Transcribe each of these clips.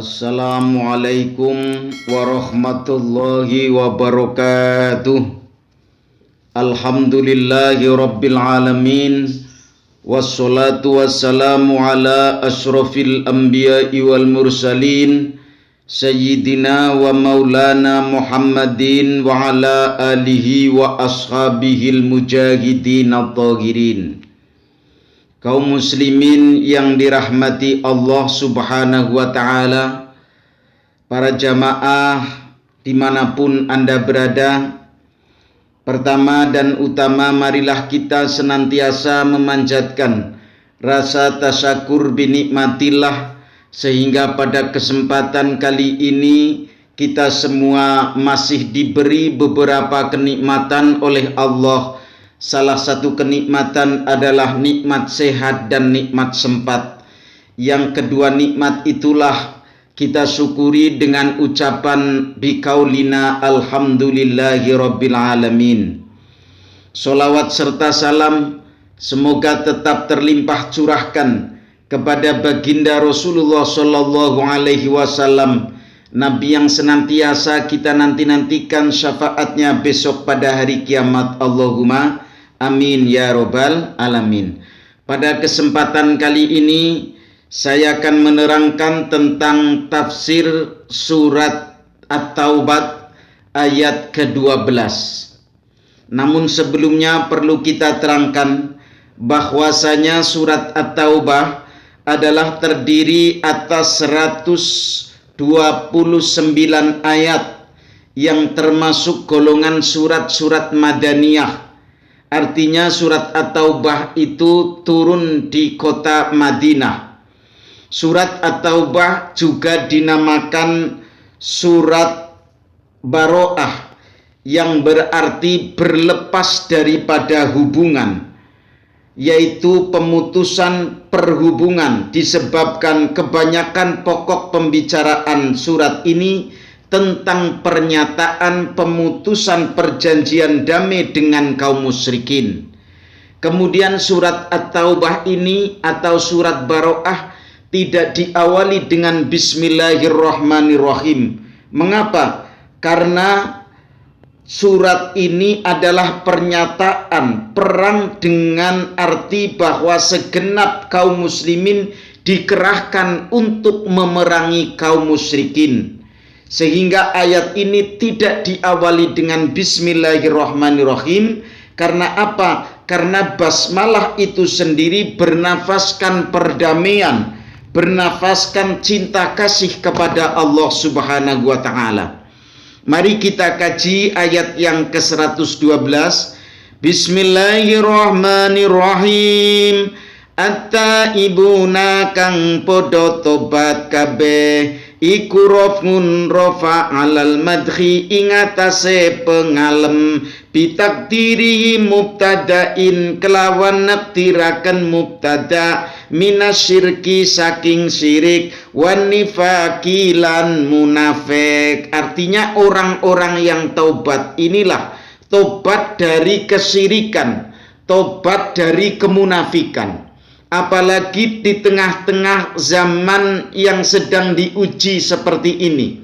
Assalamualaikum warahmatullahi wabarakatuh. Alhamdulillahi rabbil alamin. Wassalatu wassalamu ala ashrafil anbiya'i wal mursalin Sayyidina wa maulana Muhammadin wa ala alihi wa ashabihil mujahidin at-tahirin. Kaum muslimin yang dirahmati Allah subhanahu wa ta'ala, para jamaah dimanapun Anda berada, pertama dan utama marilah kita senantiasa memanjatkan rasa tasyakur binikmatillah, sehingga pada kesempatan kali ini kita semua masih diberi beberapa kenikmatan oleh Allah. Salah satu kenikmatan adalah nikmat sehat dan nikmat sempat. Yang kedua nikmat itulah kita syukuri dengan ucapan biqaulina alhamdulillahi rabbil alamin. Sholawat serta salam semoga tetap terlimpah curahkan kepada baginda Rasulullah sallallahu alaihi wasallam, Nabi yang senantiasa kita nanti-nantikan syafaatnya besok pada hari kiamat. Allahumma amin ya robbal alamin. Pada kesempatan kali ini saya akan menerangkan tentang tafsir surat At-Taubah ayat ke-12. Namun sebelumnya perlu kita terangkan bahwasanya surat At-Taubah adalah terdiri atas 129 ayat yang termasuk golongan surat-surat Madaniyah. Artinya surat At-Taubah itu turun di kota Madinah. Surat At-Taubah juga dinamakan surat Baro'ah, yang berarti berlepas daripada hubungan, yaitu pemutusan perhubungan, disebabkan kebanyakan pokok pembicaraan surat ini tentang pernyataan pemutusan perjanjian damai dengan kaum musyrikin. Kemudian surat At-Taubah ini atau surat Baro'ah tidak diawali dengan Bismillahirrahmanirrahim. Mengapa? Karena surat ini adalah pernyataan perang dengan arti bahwa segenap kaum muslimin dikerahkan untuk memerangi kaum musyrikin. Sehingga ayat ini tidak diawali dengan Bismillahirrahmanirrahim. Karena apa? Karena basmalah itu sendiri bernafaskan perdamaian, bernafaskan cinta kasih kepada Allah subhanahu wa ta'ala. Mari kita kaji ayat yang ke-112. Bismillahirrahmanirrahim. At-taibuna kang podo tobat kabeh iku rofun rofa alal madhi ingatase pengalem bitakdiri mubtadain kelawan naktirakan mubtada minasyirki saking syirik wan nifaqilan munafik. Artinya orang-orang yang taubat inilah tobat dari kesyirikan, tobat dari kemunafikan. Apalagi di tengah-tengah zaman yang sedang diuji seperti ini.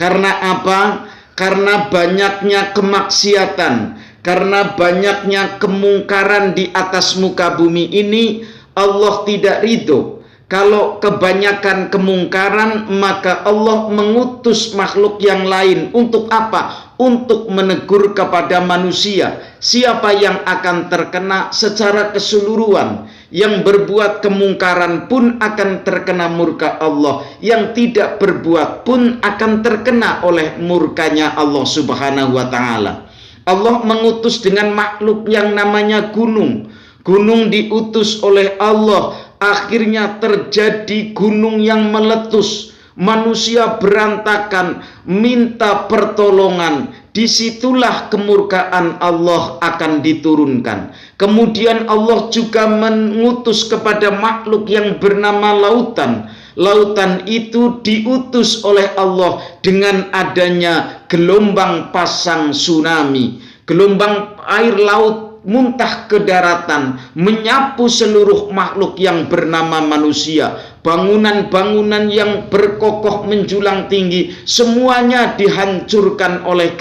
Karena apa? Karena banyaknya kemaksiatan, karena banyaknya kemungkaran di atas muka bumi ini, Allah tidak ridho. Kalau kebanyakan kemungkaran, maka Allah mengutus makhluk yang lain. Untuk apa? Untuk menegur kepada manusia. Siapa yang akan terkena secara keseluruhan? Yang berbuat kemungkaran pun akan terkena murka Allah. Yang tidak berbuat pun akan terkena oleh murkanya Allah subhanahu wa ta'ala. Allah mengutus dengan makhluk yang namanya gunung. Gunung diutus oleh Allah, akhirnya terjadi gunung yang meletus. Manusia berantakan, minta pertolongan. Disitulah kemurkaan Allah akan diturunkan. Kemudian Allah juga mengutus kepada makhluk yang bernama lautan. Lautan itu diutus oleh Allah dengan adanya gelombang pasang tsunami. Gelombang air laut muntah ke daratan, menyapu seluruh makhluk yang bernama manusia. Bangunan-bangunan yang berkokoh menjulang tinggi, semuanya dihancurkan oleh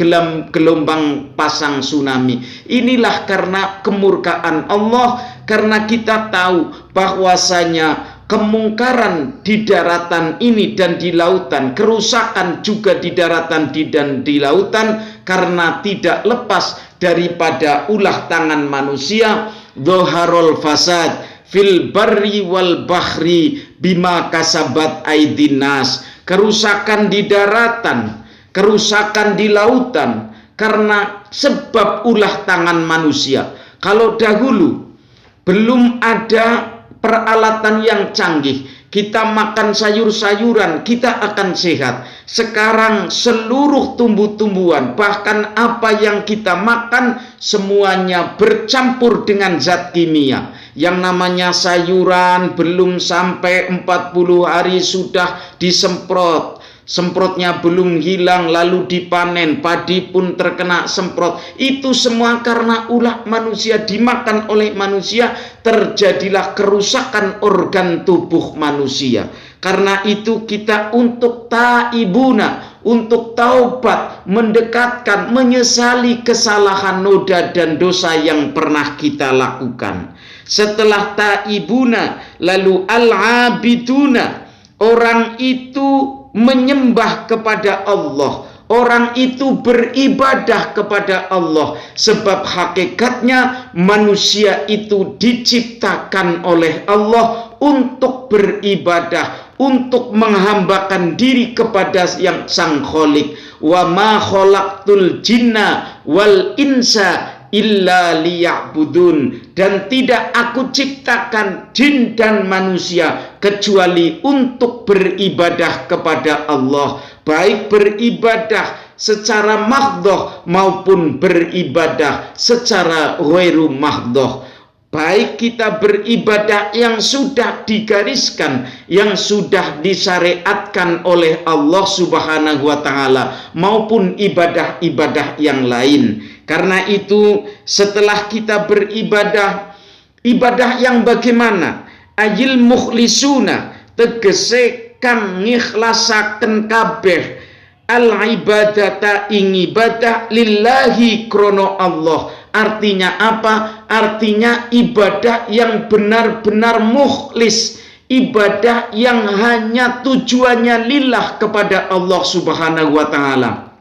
gelombang pasang tsunami. Inilah karena kemurkaan Allah, karena kita tahu bahwasanya kemungkaran di daratan ini dan di lautan, kerusakan juga di daratan dan di lautan, karena tidak lepas daripada ulah tangan manusia. Dhoharul fasad fil barri wal bahri bima kasabat aidin nas. Kerusakan di daratan, kerusakan di lautan, karena sebab ulah tangan manusia. Kalau dahulu belum ada peralatan yang canggih, kita makan sayur-sayuran, kita akan sehat. Sekarang seluruh tumbuh-tumbuhan, bahkan apa yang kita makan, semuanya bercampur dengan zat kimia. Yang namanya sayuran belum sampai 40 hari sudah disemprot. Semprotnya belum hilang lalu dipanen, padi pun terkena semprot. Itu semua karena ulah manusia, dimakan oleh manusia, terjadilah kerusakan organ tubuh manusia. Karena itu kita untuk taibuna, untuk taubat, mendekatkan, menyesali kesalahan, noda dan dosa yang pernah kita lakukan. Setelah taibuna, lalu al-abiduna, orang itu menyembah kepada Allah, orang itu beribadah kepada Allah. Sebab hakikatnya manusia itu diciptakan oleh Allah untuk beribadah, untuk menghambakan diri kepada yang Sang Khalik. Wa ma khalaqtul jinna wal insa illa liya'budun, dan tidak aku ciptakan jin dan manusia kecuali untuk beribadah kepada Allah, baik beribadah secara mahdhah maupun beribadah secara ghairu mahdhah. Baik kita beribadah yang sudah digariskan, yang sudah disyariatkan oleh Allah Subhanahu wa taala, maupun ibadah-ibadah yang lain. Karena itu setelah kita beribadah, ibadah yang bagaimana? Ayil mukhlisuna, tegese kang ngikhlasaken kabeh al ibadata ing ibadah lillahi krono Allah. Artinya apa? Artinya ibadah yang benar-benar mukhlis, ibadah yang hanya tujuannya lillah kepada Allah Subhanahu wa taala.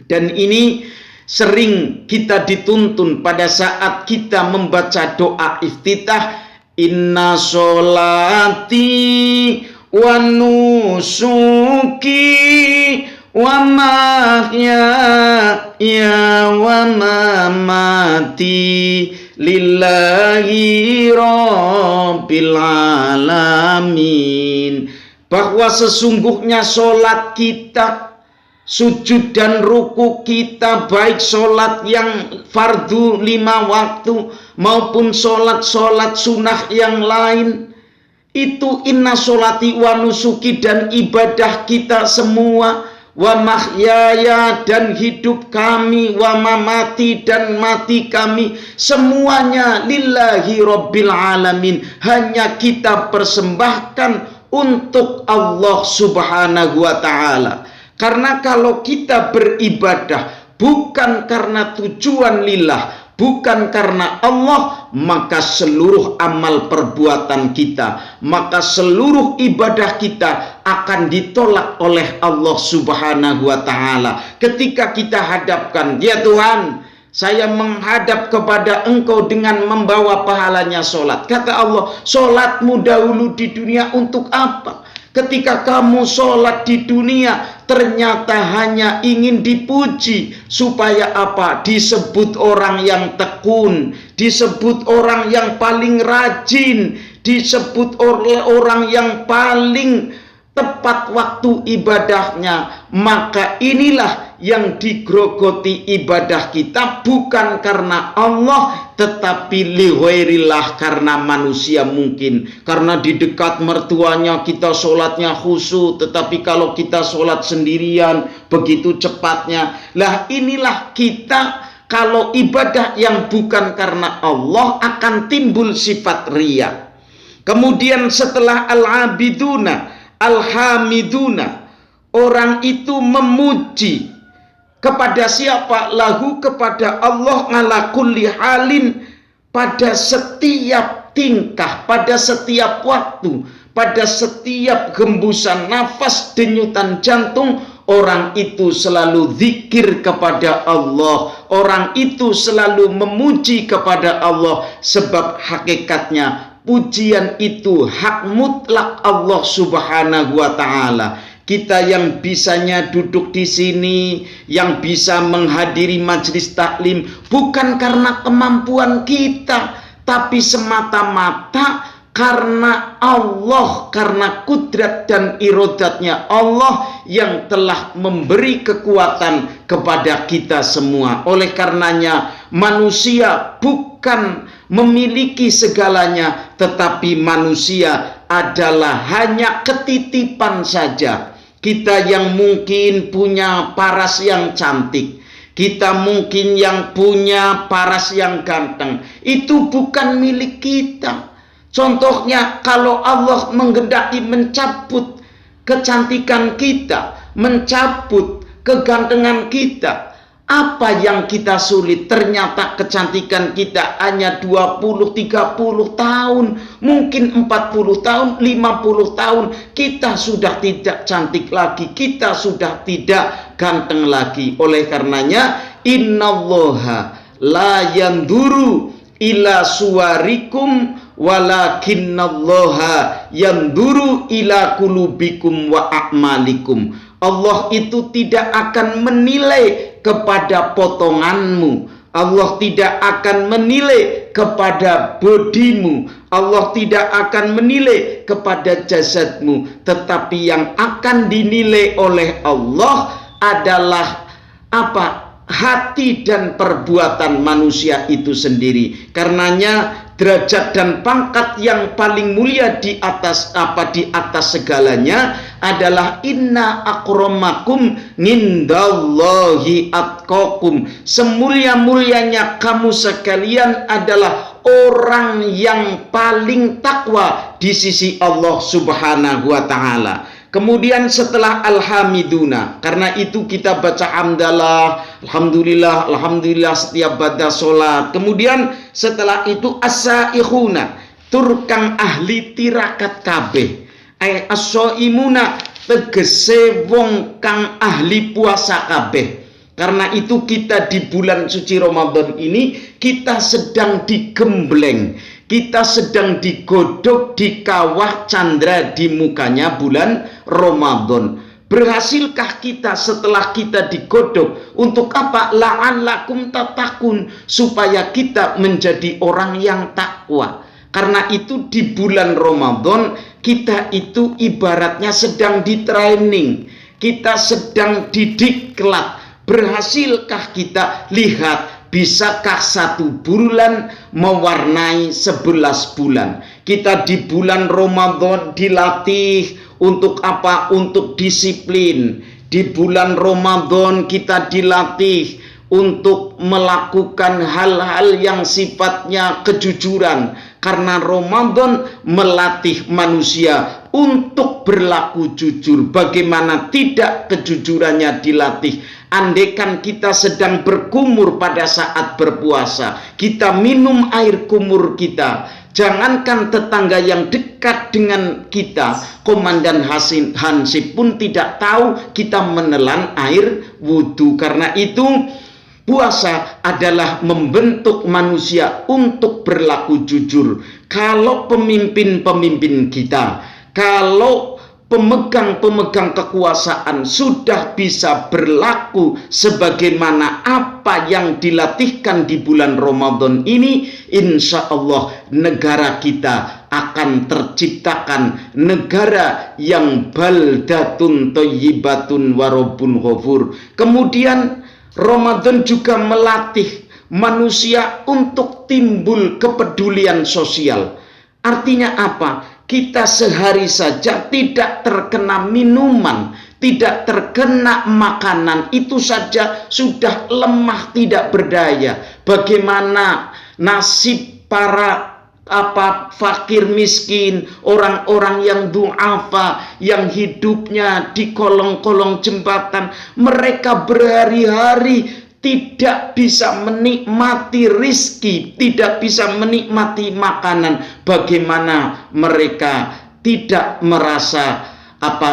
Dan ini sering kita dituntun pada saat kita membaca doa iftitah, inna sholati wa nusuki wa mahyaya wa mamati lillahi rabbil alamin. Bahwa sesungguhnya sholat kita, sujud dan ruku kita, baik sholat yang fardu 5 waktu maupun sholat sunnah yang lain, itu inna sholati wa nusuki, dan ibadah kita semua, wa mahyaya dan hidup kami, wa mamati dan mati kami, semuanya lillahi rabbil alamin, hanya kita persembahkan untuk Allah Subhanahu wa ta'ala. Karena kalau kita beribadah bukan karena tujuan lillah, bukan karena Allah, maka seluruh amal perbuatan kita, maka seluruh ibadah kita akan ditolak oleh Allah Subhanahu wa ta'ala. Ketika kita hadapkan, ya Tuhan, saya menghadap kepada Engkau dengan membawa pahalanya sholat. Kata Allah, sholatmu dahulu di dunia untuk apa? Ketika kamu sholat di dunia, ternyata hanya ingin dipuji. Supaya apa? Disebut orang yang tekun, disebut orang yang paling rajin, disebut orang yang paling tepat waktu ibadahnya. Maka inilah yang digrogoti ibadah kita, bukan karena Allah, tetapi lighairillah, karena manusia mungkin. Karena di dekat mertuanya kita sholatnya khusyuk, tetapi kalau kita sholat sendirian begitu cepatnya. Lah inilah kita kalau ibadah yang bukan karena Allah akan timbul sifat riya. Kemudian setelah al-abiduna, al-hamiduna, orang itu memuji kepada siapa? Lahu, kepada Allah, ala kulli halin, pada setiap tingkah, pada setiap waktu, pada setiap hembusan nafas, denyutan jantung. Orang itu selalu zikir kepada Allah, orang itu selalu memuji kepada Allah, sebab hakikatnya pujian itu hak mutlak Allah Subhanahu wa ta'ala. Kita yang bisanya duduk di sini, yang bisa menghadiri majelis taklim, bukan karena kemampuan kita, tapi semata-mata karena Allah, karena kudrat dan irodatnya Allah yang telah memberi kekuatan kepada kita semua. Oleh karenanya manusia bukan memiliki segalanya, tetapi manusia adalah hanya ketitipan saja. Kita yang mungkin punya paras yang cantik, kita mungkin yang punya paras yang ganteng, itu bukan milik kita. Contohnya, kalau Allah menghendaki mencabut kecantikan kita, mencabut kegantengan kita, apa yang kita sulit? Ternyata kecantikan kita hanya 20-30 tahun, mungkin 40 tahun, 50 tahun, kita sudah tidak cantik lagi, kita sudah tidak ganteng lagi. Oleh karenanya, innallaha la yanduru ila suwarikum walakinnallaha yanduru ila kulubikum wa a'malikum. Allah itu tidak akan menilai kepada potonganmu, Allah tidak akan menilai kepada bodimu, Allah tidak akan menilai kepada jasadmu, tetapi yang akan dinilai oleh Allah adalah apa? Hati dan perbuatan manusia itu sendiri. Karenanya derajat dan pangkat yang paling mulia di atas segalanya adalah inna akramakum ngindallahi atqakum. Semulia-mulianya kamu sekalian adalah orang yang paling takwa di sisi Allah Subhanahu wa ta'ala. Kemudian setelah alhamiduna, karena itu kita baca hamdalah, alhamdulillah, alhamdulillah setiap pada sholat. Kemudian setelah itu as-saihuna, turkang ahli tirakat kabeh, as-saimuna, tegese wong kang ahli puasa kabeh. Karena itu kita di bulan suci Ramadan ini kita sedang digembleng, kita sedang digodok di kawah candra di mukanya bulan Ramadan. Berhasilkah kita setelah kita digodok? Untuk apa? La'allakum tatakun, supaya kita menjadi orang yang takwa. Karena itu di bulan Ramadan kita itu ibaratnya sedang di-training, kita sedang didiklat. Berhasilkah kita? Lihat, bisakah 1 bulan mewarnai 11 bulan? Kita di bulan Ramadan dilatih untuk apa? Untuk disiplin. Di bulan Ramadan kita dilatih untuk melakukan hal-hal yang sifatnya kejujuran. Karena Ramadan melatih manusia untuk berlaku jujur. Bagaimana tidak kejujurannya dilatih? Andaikan kita sedang berkumur pada saat berpuasa, kita minum air kumur kita, jangankan tetangga yang dekat dengan kita, Komandan Hansip pun tidak tahu kita menelan air wudhu. Karena itu puasa adalah membentuk manusia untuk berlaku jujur. Kalau pemimpin-pemimpin kita, kalau pemegang-pemegang kekuasaan sudah bisa berlaku sebagaimana apa yang dilatihkan di bulan Ramadan ini, insya Allah negara kita akan terciptakan negara yang baldatun thayyibatun warobun ghafur. Kemudian Ramadan juga melatih manusia untuk timbul kepedulian sosial. Artinya apa? Kita sehari saja tidak terkena minuman, tidak terkena makanan, itu saja sudah lemah, tidak berdaya. Bagaimana nasib para fakir miskin, orang-orang yang du'afa, yang hidupnya di kolong-kolong jembatan, mereka berhari-hari tidak bisa menikmati rizki, tidak bisa menikmati makanan. Bagaimana mereka tidak merasa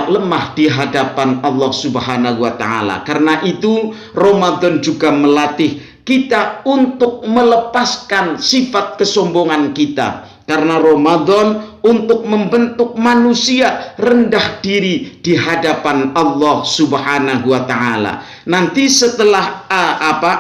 lemah di hadapan Allah Subhanahu wa taala. Karena itu Ramadan juga melatih kita untuk melepaskan sifat kesombongan kita. Karena Ramadan untuk membentuk manusia rendah diri di hadapan Allah Subhanahu wa taala. Nanti setelah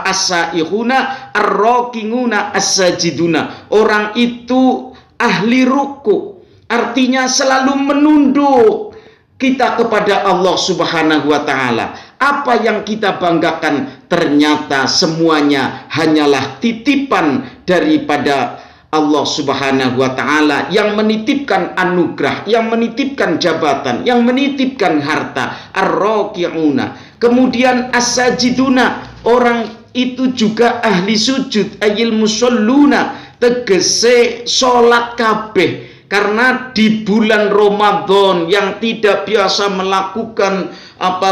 as-saihuna ar-raqinguna as-sajiduna, orang itu ahli ruku, artinya selalu menunduk kita kepada Allah Subhanahu wa taala. Apa yang kita banggakan ternyata semuanya hanyalah titipan daripada Allah Subhanahu wa taala yang menitipkan anugerah, yang menitipkan jabatan, yang menitipkan harta. Ar-raqi'una. Kemudian as-sajiduna, orang itu juga ahli sujud, ayil musalluna, tegese salat kabeh. Karena di bulan Ramadan yang tidak biasa melakukan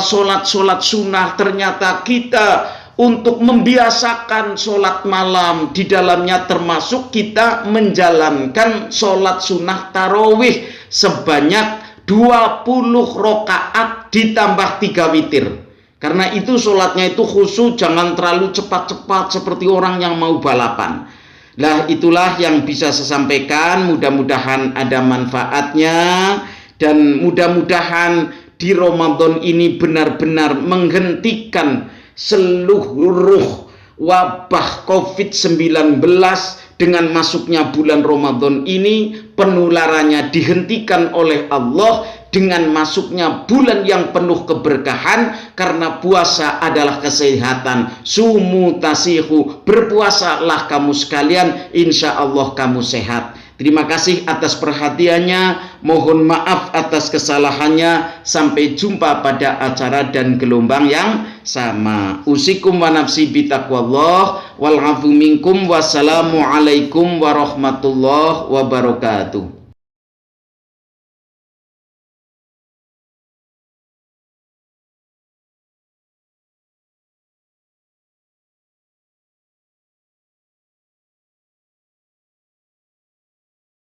salat sunnah, ternyata kita untuk membiasakan sholat malam, di dalamnya termasuk kita menjalankan sholat sunnah tarawih sebanyak 20 rakaat ditambah 3 witir. Karena itu sholatnya itu khusyuk, jangan terlalu cepat-cepat seperti orang yang mau balapan. Nah, itulah yang bisa saya sampaikan. Mudah-mudahan ada manfaatnya, dan mudah-mudahan di Ramadan ini benar-benar menghentikan seluruh wabah COVID-19. Dengan masuknya bulan Ramadan ini, penularannya dihentikan oleh Allah dengan masuknya bulan yang penuh keberkahan. Karena puasa adalah kesehatan. Sumu tasihu, berpuasalah kamu sekalian, insya Allah kamu sehat. Terima kasih atas perhatiannya. Mohon maaf atas kesalahannya. Sampai jumpa pada acara dan gelombang yang sama. Usikum wa nafsi bitaqwallah. Wal afu minkum. Wassalamualaikum warahmatullahi wabarakatuh.